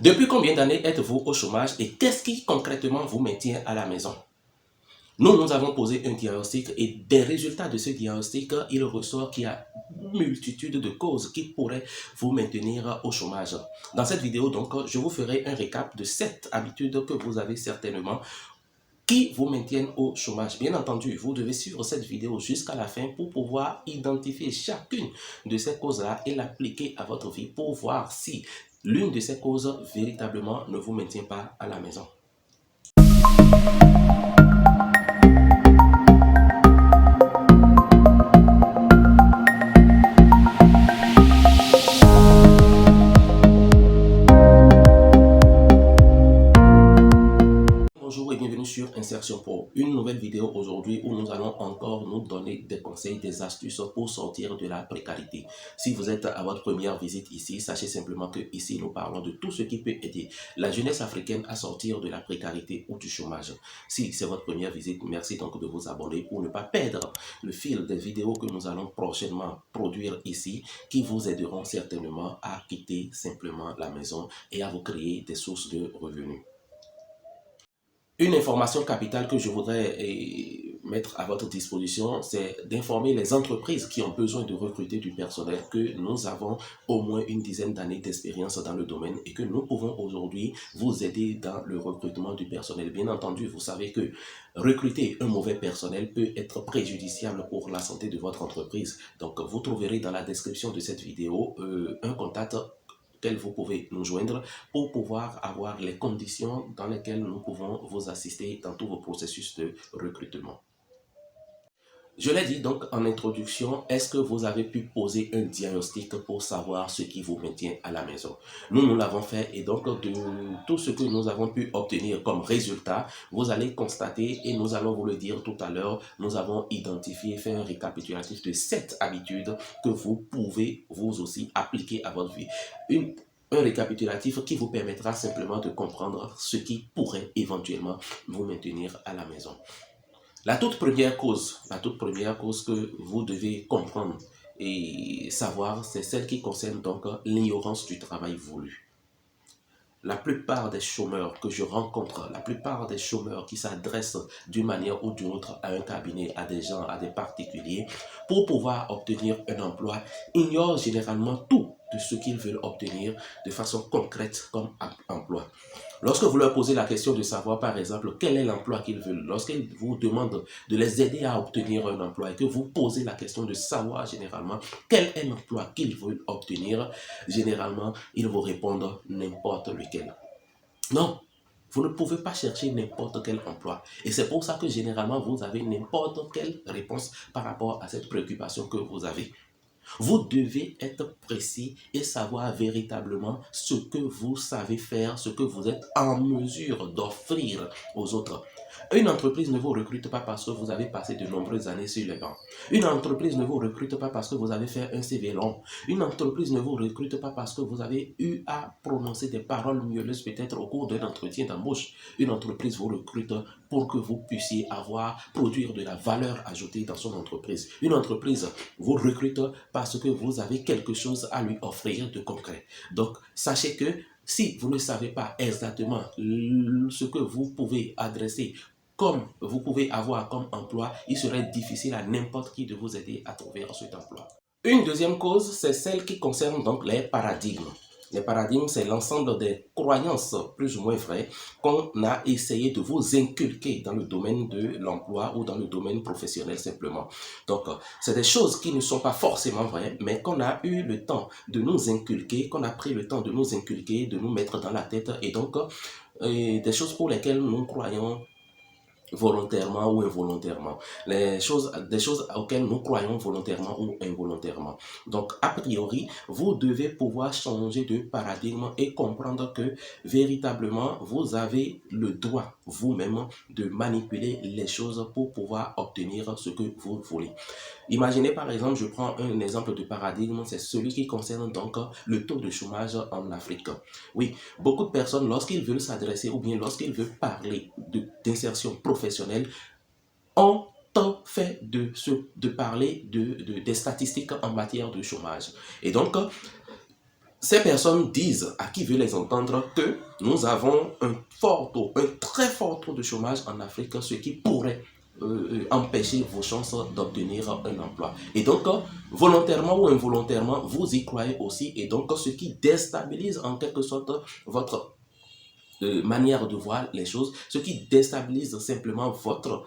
Depuis combien d'années êtes-vous au chômage et qu'est-ce qui concrètement vous maintient à la maison? Nous avons posé un diagnostic et des résultats de ce diagnostic, il ressort qu'il y a une multitude de causes qui pourraient vous maintenir au chômage. Dans cette vidéo, donc, je vous ferai un récap de 7 habitudes que vous avez certainement qui vous maintiennent au chômage. Bien entendu, vous devez suivre cette vidéo jusqu'à la fin pour pouvoir identifier chacune de ces causes-là et l'appliquer à votre vie pour voir si l'une de ces causes véritablement ne vous maintient pas à la maison. Bonjour et bienvenue sur Insertion Pro, une nouvelle vidéo aujourd'hui où nous allons encore nous donner des conseils, des astuces pour sortir de la précarité. Si vous êtes à votre première visite ici, sachez simplement que ici nous parlons de tout ce qui peut aider la jeunesse africaine à sortir de la précarité ou du chômage. Si c'est votre première visite, merci donc de vous abonner pour ne pas perdre le fil des vidéos que nous allons prochainement produire ici qui vous aideront certainement à quitter simplement la maison et à vous créer des sources de revenus. Une information capitale que je voudrais mettre à votre disposition, c'est d'informer les entreprises qui ont besoin de recruter du personnel que nous avons au moins une dizaine d'années d'expérience dans le domaine et que nous pouvons aujourd'hui vous aider dans le recrutement du personnel. Bien entendu, vous savez que recruter un mauvais personnel peut être préjudiciable pour la santé de votre entreprise. Donc, vous trouverez dans la description de cette vidéo un contact vous pouvez nous joindre pour pouvoir avoir les conditions dans lesquelles nous pouvons vous assister dans tous vos processus de recrutement. Je l'ai dit donc en introduction, est-ce que vous avez pu poser un diagnostic pour savoir ce qui vous maintient à la maison? Nous l'avons fait et donc de tout ce que nous avons pu obtenir comme résultat, vous allez constater et nous allons vous le dire tout à l'heure, nous avons identifié, fait un récapitulatif de 7 habitudes que vous pouvez vous aussi appliquer à votre vie. Un récapitulatif qui vous permettra simplement de comprendre ce qui pourrait éventuellement vous maintenir à la maison. La toute première cause que vous devez comprendre et savoir, c'est celle qui concerne donc l'ignorance du travail voulu. La plupart des chômeurs que je rencontre, la plupart des chômeurs qui s'adressent d'une manière ou d'une autre à un cabinet, à des gens, à des particuliers, pour pouvoir obtenir un emploi, ignorent généralement tout de ce qu'ils veulent obtenir de façon concrète comme emploi. Lorsque vous leur posez la question de savoir, par exemple, quel est l'emploi qu'ils veulent, lorsqu'ils vous demandent de les aider à obtenir un emploi et que vous posez la question de savoir généralement quel est l'emploi qu'ils veulent obtenir, généralement, ils vous répondent n'importe lequel. Non, vous ne pouvez pas chercher n'importe quel emploi. Et c'est pour ça que généralement, vous avez n'importe quelle réponse par rapport à cette préoccupation que vous avez. Vous devez être précis et savoir véritablement ce que vous savez faire, ce que vous êtes en mesure d'offrir aux autres. Une entreprise ne vous recrute pas parce que vous avez passé de nombreuses années sur les bancs. Une entreprise ne vous recrute pas parce que vous avez fait un CV long. Une entreprise ne vous recrute pas parce que vous avez eu à prononcer des paroles mielleuses peut-être au cours d'un entretien d'embauche. Une entreprise vous recrute pour que vous puissiez produire de la valeur ajoutée dans son entreprise. Une entreprise vous recrute parce que vous avez quelque chose à lui offrir de concret. Donc, sachez que si vous ne savez pas exactement ce que vous pouvez adresser comme vous pouvez avoir comme emploi, il serait difficile à n'importe qui de vous aider à trouver cet emploi. Une deuxième cause, c'est celle qui concerne donc les paradigmes. Les paradigmes, c'est l'ensemble des croyances plus ou moins vraies qu'on a essayé de vous inculquer dans le domaine de l'emploi ou dans le domaine professionnel simplement. Donc, c'est des choses qui ne sont pas forcément vraies, mais qu'on a eu le temps de nous inculquer, qu'on a pris le temps de nous inculquer, de nous mettre dans la tête, et donc des choses pour lesquelles nous croyons volontairement ou involontairement, des choses auxquelles nous croyons volontairement ou involontairement. Donc, a priori, vous devez pouvoir changer de paradigme et comprendre que véritablement, vous avez le droit vous-même de manipuler les choses pour pouvoir obtenir ce que vous voulez. Imaginez par exemple, je prends un exemple de paradigme, c'est celui qui concerne donc le taux de chômage en Afrique. Oui, beaucoup de personnes, lorsqu'ils veulent s'adresser ou bien lorsqu'ils veulent parler d'insertion professionnelle, ont fait de parler des statistiques en matière de chômage. Et donc, ces personnes disent à qui veut les entendre que nous avons un très fort taux de chômage en Afrique, ce qui pourrait empêcher vos chances d'obtenir un emploi. Et donc, volontairement ou involontairement, vous y croyez aussi, et donc ce qui déstabilise en quelque sorte votre manière de voir les choses, ce qui déstabilise simplement votre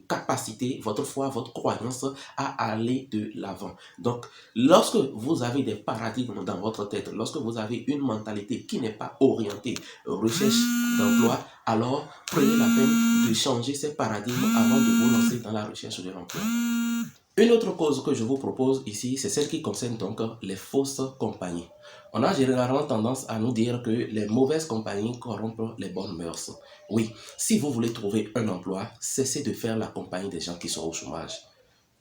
capacité, votre foi, votre croyance à aller de l'avant. Donc, lorsque vous avez des paradigmes dans votre tête, lorsque vous avez une mentalité qui n'est pas orientée recherche d'emploi, alors prenez la peine de changer ces paradigmes avant de vous lancer dans la recherche de l'emploi. Une autre cause que je vous propose ici, c'est celle qui concerne donc les fausses compagnies. On a généralement tendance à nous dire que les mauvaises compagnies corrompent les bonnes mœurs. Oui, si vous voulez trouver un emploi, cessez de faire la compagnie des gens qui sont au chômage.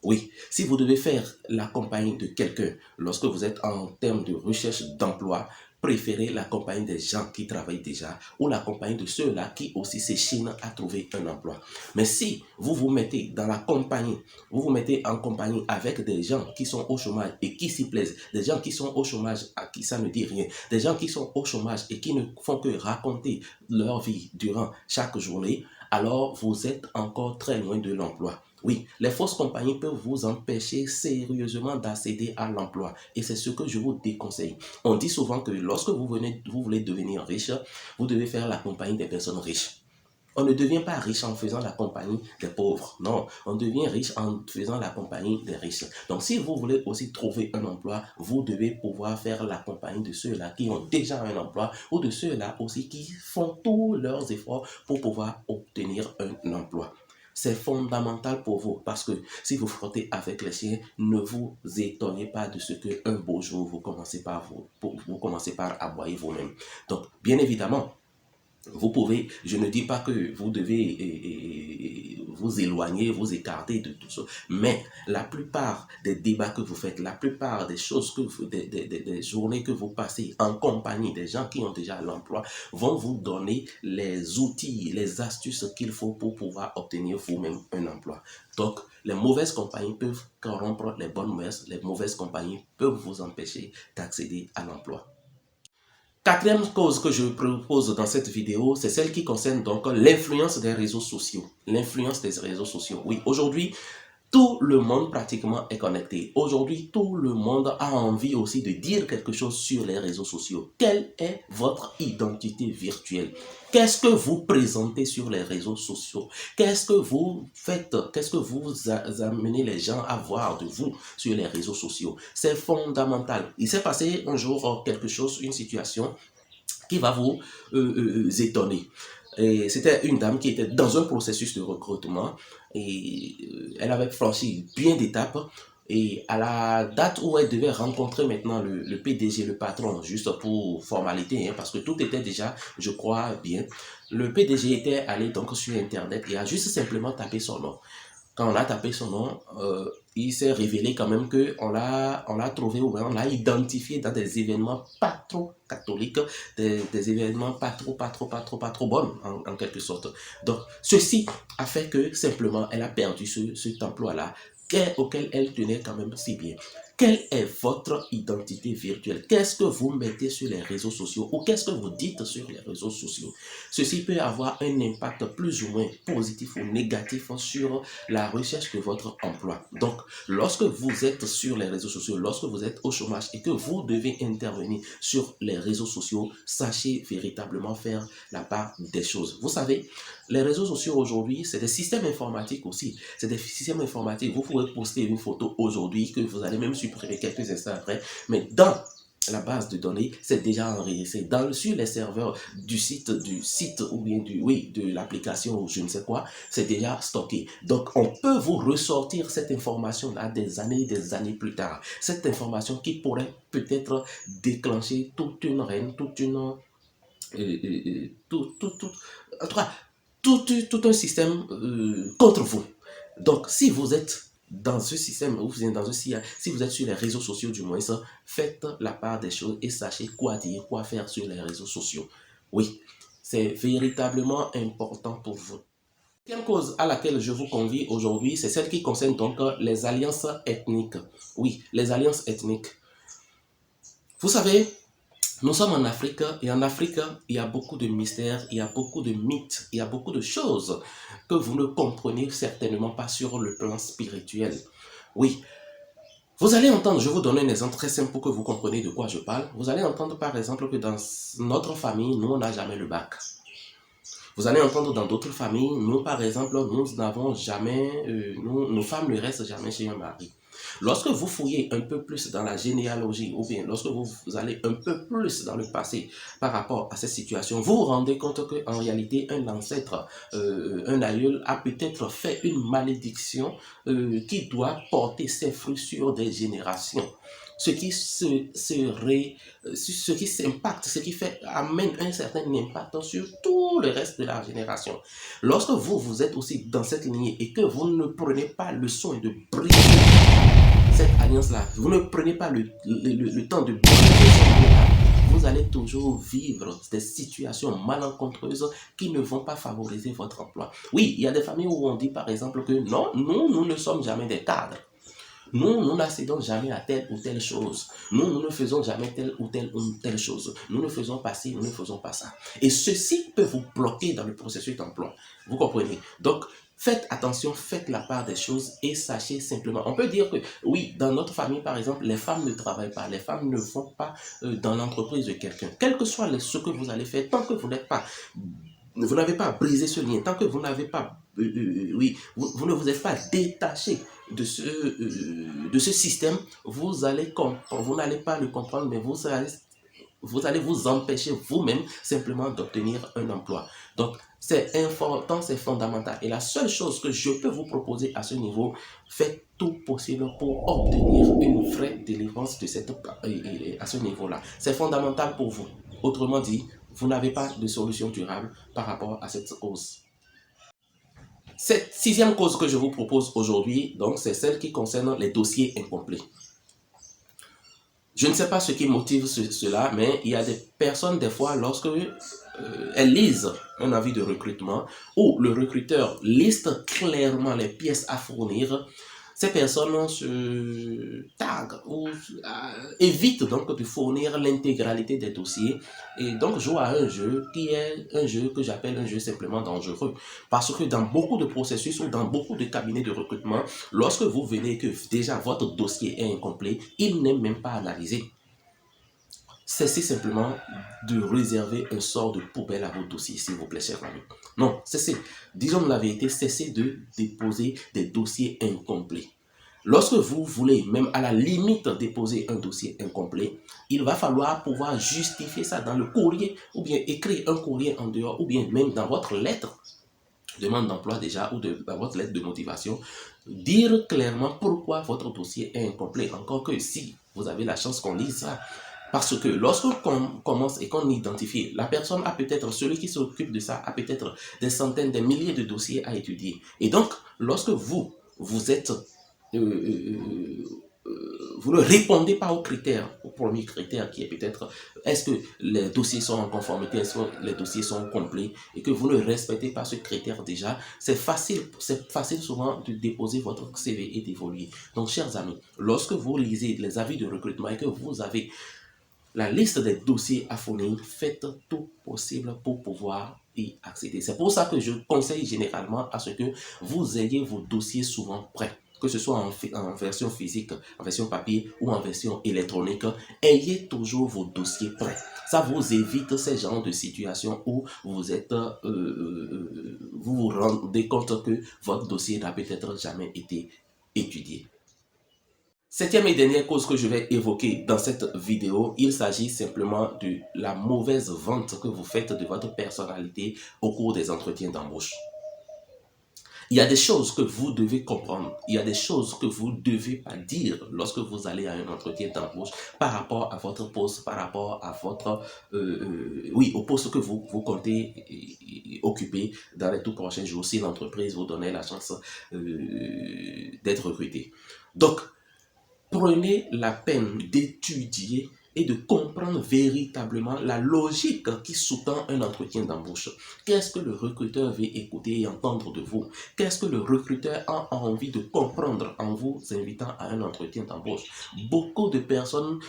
Oui, si vous devez faire la compagnie de quelqu'un lorsque vous êtes en termes de recherche d'emploi, préférez la compagnie des gens qui travaillent déjà ou la compagnie de ceux-là qui aussi s'échinent à trouver un emploi. Mais si vous vous mettez dans la compagnie, vous vous mettez en compagnie avec des gens qui sont au chômage et qui s'y plaisent, des gens qui sont au chômage à qui ça ne dit rien, des gens qui sont au chômage et qui ne font que raconter leur vie durant chaque journée, alors vous êtes encore très loin de l'emploi. Oui, les fausses compagnies peuvent vous empêcher sérieusement d'accéder à l'emploi et c'est ce que je vous déconseille. On dit souvent que lorsque vous voulez devenir riche, vous devez faire la compagnie des personnes riches. On ne devient pas riche en faisant la compagnie des pauvres. Non, on devient riche en faisant la compagnie des riches. Donc, si vous voulez aussi trouver un emploi, vous devez pouvoir faire la compagnie de ceux-là qui ont déjà un emploi ou de ceux-là aussi qui font tous leurs efforts pour pouvoir obtenir un emploi. C'est fondamental pour vous parce que si vous frottez avec les chiens, ne vous étonnez pas de ce qu'un beau jour, vous commencez par aboyer vous-même. Donc, bien évidemment, vous pouvez, je ne dis pas que vous devez vous éloigner, vous écarter de tout ça, mais la plupart des débats que vous faites, la plupart des choses que vous, des journées que vous passez en compagnie des gens qui ont déjà l'emploi, vont vous donner les outils, les astuces qu'il faut pour pouvoir obtenir vous-même un emploi. Donc, les mauvaises compagnies peuvent corrompre les bonnes mœurs, les mauvaises compagnies peuvent vous empêcher d'accéder à l'emploi. Quatrième cause que je propose dans cette vidéo, c'est celle qui concerne donc l'influence des réseaux sociaux. L'influence des réseaux sociaux. Oui, aujourd'hui, tout le monde pratiquement est connecté. Aujourd'hui, tout le monde a envie aussi de dire quelque chose sur les réseaux sociaux. Quelle est votre identité virtuelle? Qu'est-ce que vous présentez sur les réseaux sociaux? Qu'est-ce que vous faites? Qu'est-ce que vous amenez les gens à voir de vous sur les réseaux sociaux? C'est fondamental. Il s'est passé un jour quelque chose, une situation qui va vous étonner. C'était une dame qui était dans un processus de recrutement et elle avait franchi bien d'étapes. Et à la date où elle devait rencontrer maintenant le PDG, le patron, juste pour formalité, hein, parce que tout était déjà, je crois, bien, le PDG était allé donc sur Internet et a juste simplement tapé son nom. Quand on a tapé son nom, il s'est révélé quand même qu'on l'a trouvé ou on l'a identifié dans des événements pas trop catholiques, des événements pas trop bonnes en quelque sorte. Donc, ceci a fait que simplement elle a perdu cet emploi-là auquel elle tenait quand même si bien. Quelle est votre identité virtuelle? Qu'est-ce que vous mettez sur les réseaux sociaux ou qu'est-ce que vous dites sur les réseaux sociaux? Ceci peut avoir un impact plus ou moins positif ou négatif sur la recherche de votre emploi. Donc, lorsque vous êtes sur les réseaux sociaux, lorsque vous êtes au chômage et que vous devez intervenir sur les réseaux sociaux, sachez véritablement faire la part des choses. Vous savez, les réseaux sociaux aujourd'hui, c'est des systèmes informatiques aussi. C'est des systèmes informatiques. Vous pouvez poster une photo aujourd'hui que vous allez même supprimer quelques instants après, mais dans la base de données, c'est déjà enregistré sur les serveurs du site ou bien de l'application ou je ne sais quoi, c'est déjà stocké. Donc, on peut vous ressortir cette information-là des années plus tard. Cette information qui pourrait peut-être déclencher toute une reine, toute une... en tout cas, tout un système contre vous. Donc, si vous êtes dans ce système, ou vous êtes dans si vous êtes sur les réseaux sociaux du moins, faites la part des choses et sachez quoi dire, quoi faire sur les réseaux sociaux. Oui, c'est véritablement important pour vous. La deuxième cause à laquelle je vous convie aujourd'hui, c'est celle qui concerne donc les alliances ethniques. Oui, les alliances ethniques. Vous savez, nous sommes en Afrique et en Afrique, il y a beaucoup de mystères, il y a beaucoup de mythes, il y a beaucoup de choses que vous ne comprenez certainement pas sur le plan spirituel. Oui, vous allez entendre, je vais vous donner un exemple très simple pour que vous compreniez de quoi je parle. Vous allez entendre par exemple que dans notre famille, nous, on n'a jamais le bac. Vous allez entendre dans d'autres familles, nous par exemple, nous n'avons jamais, nos femmes ne restent jamais chez un mari. Lorsque vous fouillez un peu plus dans la généalogie, ou bien lorsque vous allez un peu plus dans le passé par rapport à cette situation, vous vous rendez compte qu'en réalité, un ancêtre, un aïeul a peut-être fait une malédiction qui doit porter ses fruits sur des générations. Ce qui ce qui s'impacte, ce qui fait, amène un certain impact sur tout le reste de la génération. Lorsque vous êtes aussi dans cette lignée et que vous ne prenez pas le soin de briser cette alliance-là, vous ne prenez pas le temps de briser cette lien-là, vous allez toujours vivre des situations malencontreuses qui ne vont pas favoriser votre emploi. Oui, il y a des familles où on dit par exemple que non, nous ne sommes jamais des cadres. Nous n'accédons jamais à telle ou telle chose. Nous ne faisons jamais telle ou telle chose. Nous ne faisons pas ci, nous ne faisons pas ça. Et ceci peut vous bloquer dans le processus d'emploi. Vous comprenez? Donc, faites attention, faites la part des choses et sachez simplement. On peut dire que, oui, dans notre famille, par exemple, les femmes ne travaillent pas. Les femmes ne vont pas dans l'entreprise de quelqu'un. Quel que soit ce que vous allez faire, tant que vous n'êtes pas vous n'avez pas brisé ce lien, tant que vous n'avez pas, oui, vous ne vous êtes pas détaché de ce système, vous n'allez pas le comprendre, mais vous allez vous empêcher vous-même simplement d'obtenir un emploi. Donc, c'est important, c'est fondamental. Et la seule chose que je peux vous proposer à ce niveau, faites tout possible pour obtenir une vraie délivrance de à ce niveau-là. C'est fondamental pour vous. Autrement dit, vous n'avez pas de solution durable par rapport à cette cause. Cette sixième cause que je vous propose aujourd'hui, donc, c'est celle qui concerne les dossiers incomplets. Je ne sais pas ce qui motive cela, mais il y a des personnes, des fois, lorsque elles lisent un avis de recrutement où le recruteur liste clairement les pièces à fournir, ces personnes se taguent ou évitent donc de fournir l'intégralité des dossiers et donc jouent à un jeu qui est un jeu que j'appelle un jeu simplement dangereux. Parce que dans beaucoup de processus ou dans beaucoup de cabinets de recrutement, lorsque vous venez que déjà votre dossier est incomplet, il n'est même pas analysé. Cessez simplement de réserver un sort de poubelle à vos dossiers, s'il vous plaît, chers amis. Non, cessez. Disons la vérité, cessez de déposer des dossiers incomplets. Lorsque vous voulez, même à la limite, déposer un dossier incomplet, il va falloir pouvoir justifier ça dans le courrier, ou bien écrire un courrier en dehors, ou bien même dans votre lettre demande d'emploi déjà, ou dans votre lettre de motivation, dire clairement pourquoi votre dossier est incomplet. Encore que si vous avez la chance qu'on lise ça, parce que lorsqu'on commence et qu'on identifie, la personne a peut-être, celui qui s'occupe de ça, a peut-être des centaines, des milliers de dossiers à étudier. Et donc, lorsque vous êtes, vous ne répondez pas aux critères, au premier critère qui est peut-être, est-ce que les dossiers sont en conformité, est-ce que les dossiers sont complets, et que vous ne respectez pas ce critère déjà, c'est facile souvent de déposer votre CV et d'évoluer. Donc, chers amis, lorsque vous lisez les avis de recrutement et que vous avez la liste des dossiers à fournir, faites tout possible pour pouvoir y accéder. C'est pour ça que je conseille généralement à ce que vous ayez vos dossiers souvent prêts, que ce soit en version physique, en version papier ou en version électronique. Ayez toujours vos dossiers prêts. Ça vous évite ces genres de situations où vous êtes, vous vous rendez compte que votre dossier n'a peut-être jamais été étudié. Septième et dernière cause que je vais évoquer dans cette vidéo, il s'agit simplement de la mauvaise vente que vous faites de votre personnalité au cours des entretiens d'embauche. Il y a des choses que vous devez comprendre, il y a des choses que vous ne devez pas dire lorsque vous allez à un entretien d'embauche par rapport à votre poste, par rapport à votre, oui, au poste que vous comptez occuper dans les tout prochains jours si l'entreprise vous donne la chance d'être recruté. Donc, prenez la peine d'étudier est de comprendre véritablement la logique qui sous-tend un entretien d'embauche. Qu'est-ce que le recruteur veut écouter et entendre de vous? Qu'est-ce que le recruteur a envie de comprendre en vous invitant à un entretien d'embauche? Beaucoup de personnes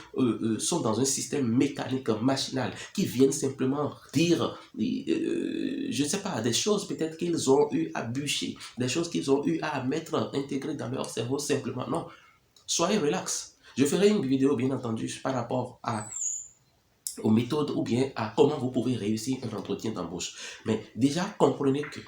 sont dans un système mécanique, machinal, qui viennent simplement dire, je ne sais pas, des choses peut-être qu'ils ont eu à bûcher, des choses qu'ils ont eu à mettre, intégrer dans leur cerveau simplement. Non, soyez relax. Je ferai une vidéo, bien entendu, par rapport aux méthodes ou bien à comment vous pouvez réussir un entretien d'embauche. Mais déjà, comprenez que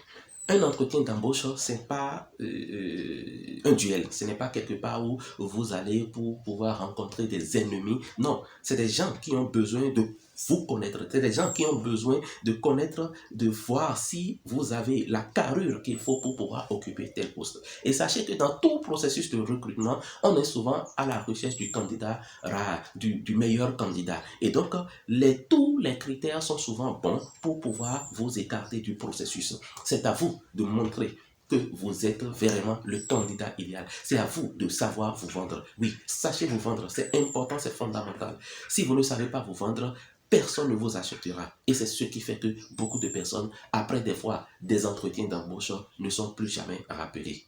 un entretien d'embauche, ce n'est pas un duel. Ce n'est pas quelque part où vous allez pour pouvoir rencontrer des ennemis. Non, c'est des gens qui ont besoin de vous connaître. C'est des gens qui ont besoin de connaître, de voir si vous avez la carrure qu'il faut pour pouvoir occuper tel poste. Et sachez que dans tout processus de recrutement, on est souvent à la recherche du candidat rare, du meilleur candidat. Et donc, tous les critères sont souvent bons pour pouvoir vous écarter du processus. C'est à vous de montrer que vous êtes vraiment le candidat idéal. C'est à vous de savoir vous vendre. Oui, sachez vous vendre, c'est important, c'est fondamental. Si vous ne savez pas vous vendre, personne ne vous acceptera. Et c'est ce qui fait que beaucoup de personnes, après des fois des entretiens d'embauche, ne sont plus jamais rappelées.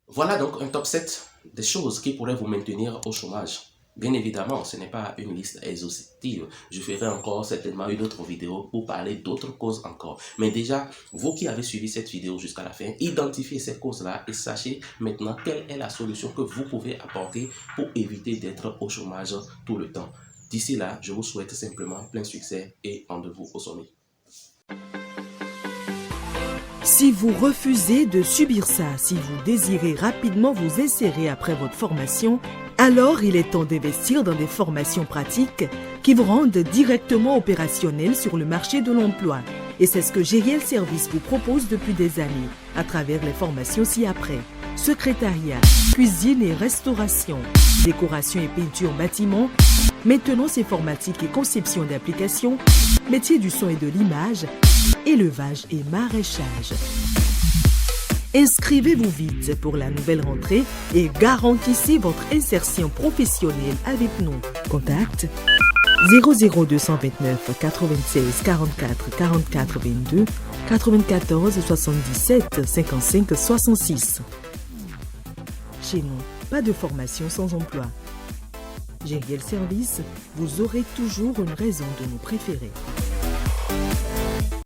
Voilà donc un top 7 des choses qui pourraient vous maintenir au chômage. Bien évidemment, ce n'est pas une liste exhaustive. Je ferai encore certainement une autre vidéo pour parler d'autres causes encore. Mais déjà, vous qui avez suivi cette vidéo jusqu'à la fin, identifiez ces causes-là et sachez maintenant quelle est la solution que vous pouvez apporter pour éviter d'être au chômage tout le temps. D'ici là, je vous souhaite simplement plein succès et rendez-vous au sommet. Si vous refusez de subir ça, si vous désirez rapidement vous insérer après votre formation, alors il est temps d'investir dans des formations pratiques qui vous rendent directement opérationnel sur le marché de l'emploi. Et c'est ce que GRIEL Service vous propose depuis des années, à travers les formations ci-après. Secrétariat, cuisine et restauration, décoration et peinture bâtiment, maintenance informatique et conception d'applications, métier du son et de l'image, élevage et maraîchage. Inscrivez-vous vite pour la nouvelle rentrée et garantissez votre insertion professionnelle avec nous. Contact 00229 96 44 44 22 94 77 55 66. Chez nous, pas de formation sans emploi. GRIEL Service, vous aurez toujours une raison de nous préférer.